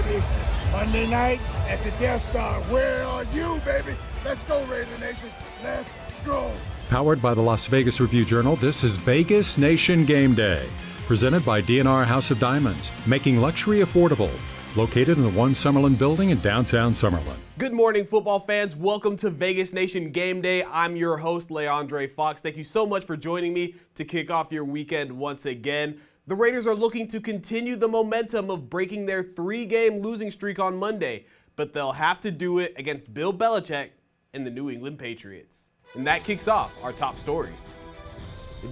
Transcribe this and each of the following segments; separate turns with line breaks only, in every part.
baby. Monday night at the Death Star. Where are you, baby? Let's go, Raider Nation. Let's go.
Powered by the Las Vegas Review-Journal, this is Vegas Nation Game Day. Presented by DNR House of Diamonds, making luxury affordable. Located in the One Summerlin building in downtown Summerlin.
Good morning, football fans. Welcome to Vegas Nation Game Day. I'm your host, Leandre Fox. Thank you so much for joining me to kick off your weekend once again. The Raiders are looking to continue the momentum of breaking their 3-game losing streak on Monday, but they'll have to do it against Bill Belichick and the New England Patriots. And that kicks off our top stories.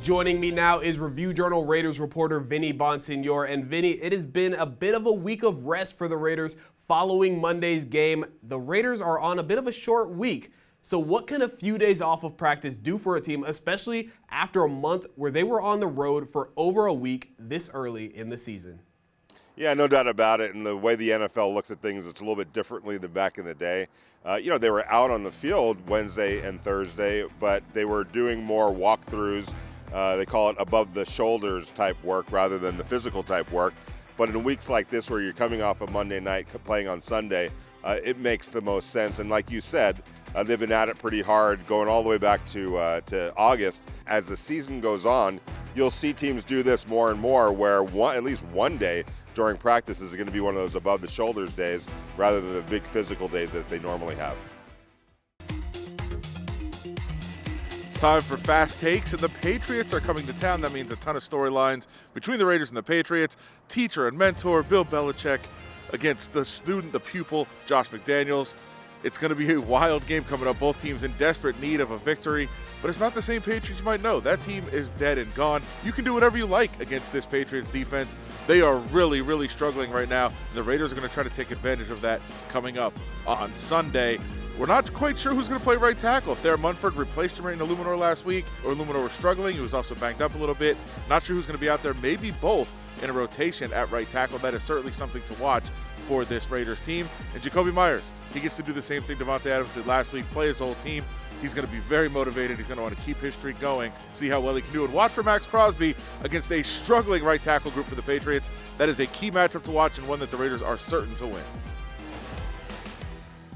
Joining me now is Review Journal Raiders reporter Vinny Bonsignore. And Vinny, it has been a bit of a week of rest for the Raiders following Monday's game. The Raiders are on a bit of a short week. So what can a few days off of practice do for a team, especially after a month where they were on the road for over a week this early in the season?
Yeah, no doubt about it. And the way the NFL looks at things, it's a little bit differently than back in the day. They were out on the field Wednesday and Thursday, but they were doing more walkthroughs. They call it above the shoulders type work rather than the physical type work. But in weeks like this where you're coming off a Monday night playing on Sunday, it makes the most sense. And like you said, they've been at it pretty hard going all the way back to August. As the season goes on, you'll see teams do this more and more where at least one day during practice is going to be one of those above the shoulders days rather than the big physical days that they normally have.
Time for fast takes, and the Patriots are coming to town. That means a ton of storylines between the Raiders and the Patriots. Teacher and mentor Bill Belichick against the student, the pupil, Josh McDaniels. It's going to be a wild game coming up. Both teams in desperate need of a victory, but it's not the same Patriots you might know. That team is dead and gone. You can do whatever you like against this Patriots defense. They are really, really struggling right now, and the Raiders are going to try to take advantage of that coming up on Sunday. We're not quite sure who's going to play right tackle. Thayer Munford replaced Jermaine Illuminor last week. Illuminor was struggling. He was also banged up a little bit. Not sure who's going to be out there. Maybe both in a rotation at right tackle. That is certainly something to watch for this Raiders team. And Jacoby Myers, he gets to do the same thing Davante Adams did last week, play his whole team. He's going to be very motivated. He's going to want to keep his streak going, see how well he can do. And watch for Max Crosby against a struggling right tackle group for the Patriots. That is a key matchup to watch and one that the Raiders are certain to win.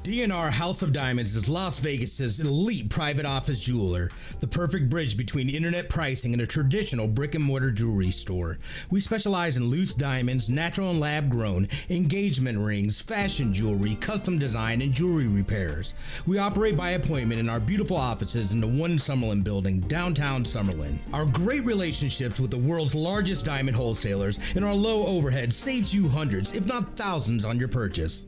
DNR House of Diamonds is Las Vegas's elite private office jeweler, the perfect bridge between internet pricing and a traditional brick-and-mortar jewelry store. We specialize in loose diamonds, natural and lab-grown, engagement rings, fashion jewelry, custom design, and jewelry repairs. We operate by appointment in our beautiful offices in the One Summerlin building, downtown Summerlin. Our great relationships with the world's largest diamond wholesalers and our low overhead saves you hundreds, if not thousands, on your purchase.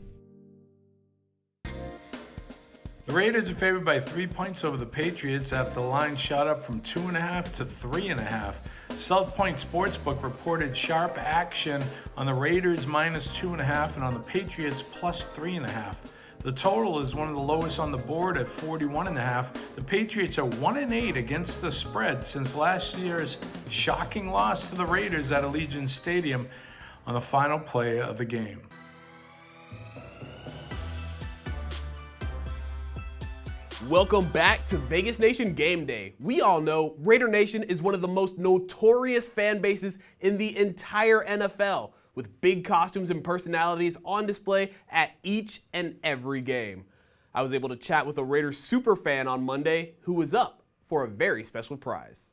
The Raiders are favored by 3 points over the Patriots after the line shot up from 2.5 to 3.5. South Point Sportsbook reported sharp action on the Raiders -2.5 and on the Patriots +3.5. The total is one of the lowest on the board at 41.5. The Patriots are 1-8 against the spread since last year's shocking loss to the Raiders at Allegiant Stadium on the final play of the game.
Welcome back to Vegas Nation Game Day. We all know Raider Nation is one of the most notorious fan bases in the entire NFL, with big costumes and personalities on display at each and every game. I was able to chat with a Raiders superfan on Monday who was up for a very special prize.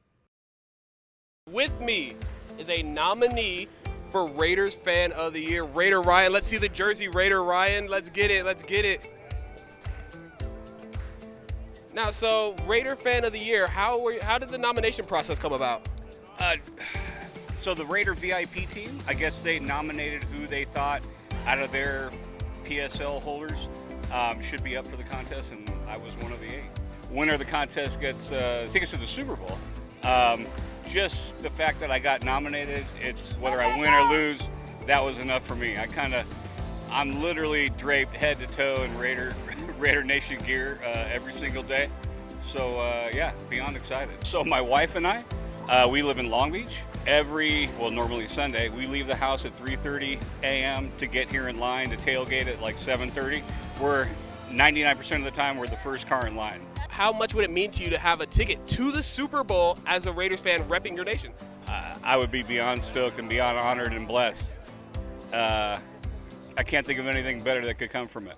With me is a nominee for Raiders Fan of the Year, Raider Ryan. Let's see the jersey, Raider Ryan. Let's get it, let's get it. Now, so Raider Fan of the Year, how did the nomination process come about?
So the Raider VIP team, I guess they nominated who they thought out of their PSL holders should be up for the contest, and I was one of the 8. Winner of the contest gets tickets to the Super Bowl. Just the fact that I got nominated, it's whether I win or lose, that was enough for me. I'm literally draped head to toe in Raider Nation gear every single day. So yeah, beyond excited. So my wife and I, we live in Long Beach. Normally Sunday, we leave the house at 3:30 a.m. to get here in line to tailgate at like 7:30. We're 99% of the time, we're the first car in line.
How much would it mean to you to have a ticket to the Super Bowl as a Raiders fan repping your nation?
I would be beyond stoked and beyond honored and blessed. I can't think of anything better that could come from it.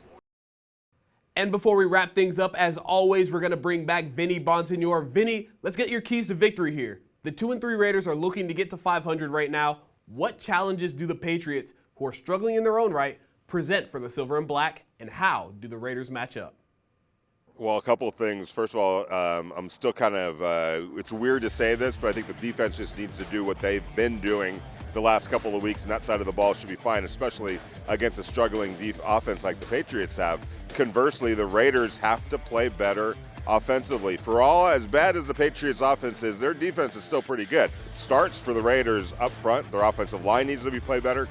And before we wrap things up, as always, we're going to bring back Vinny Bonsignore. Vinny, let's get your keys to victory here. The 2-3 Raiders are looking to get to 500 right now. What challenges do the Patriots, who are struggling in their own right, present for the Silver and Black, and how do the Raiders match up?
Well, a couple of things. First of all, I'm still kind of, it's weird to say this, but I think the defense just needs to do what they've been doing the last couple of weeks, and that side of the ball should be fine, especially against a struggling offense like the Patriots have. Conversely, the Raiders have to play better offensively. For all as bad as the Patriots' offense is, their defense is still pretty good. It starts for the Raiders up front. Their offensive line needs to be played better,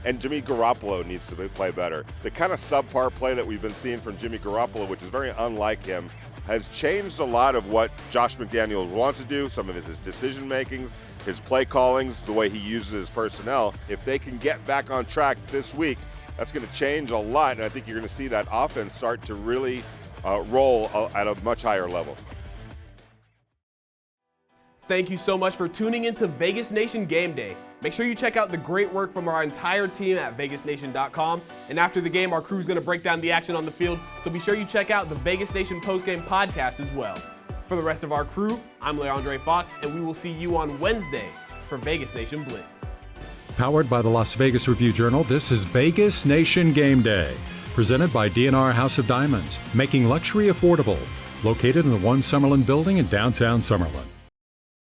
and Jimmy Garoppolo needs to play better. The kind of subpar play that we've been seeing from Jimmy Garoppolo, which is very unlike him, has changed a lot of what Josh McDaniels wants to do, some of his decision makings, his play callings, the way he uses his personnel. If they can get back on track this week, that's going to change a lot, and I think you're going to see that offense start to really roll at a much higher level.
Thank you so much for tuning into Vegas Nation Game Day. Make sure you check out the great work from our entire team at vegasnation.com. And after the game, our crew's going to break down the action on the field, so be sure you check out the Vegas Nation postgame podcast as well. For the rest of our crew, I'm Leandre Fox, and we will see you on Wednesday for Vegas Nation Blitz.
Powered by the Las Vegas Review-Journal, this is Vegas Nation Game Day. Presented by D&R House of Diamonds, making luxury affordable. Located in the One Summerlin building in downtown Summerlin.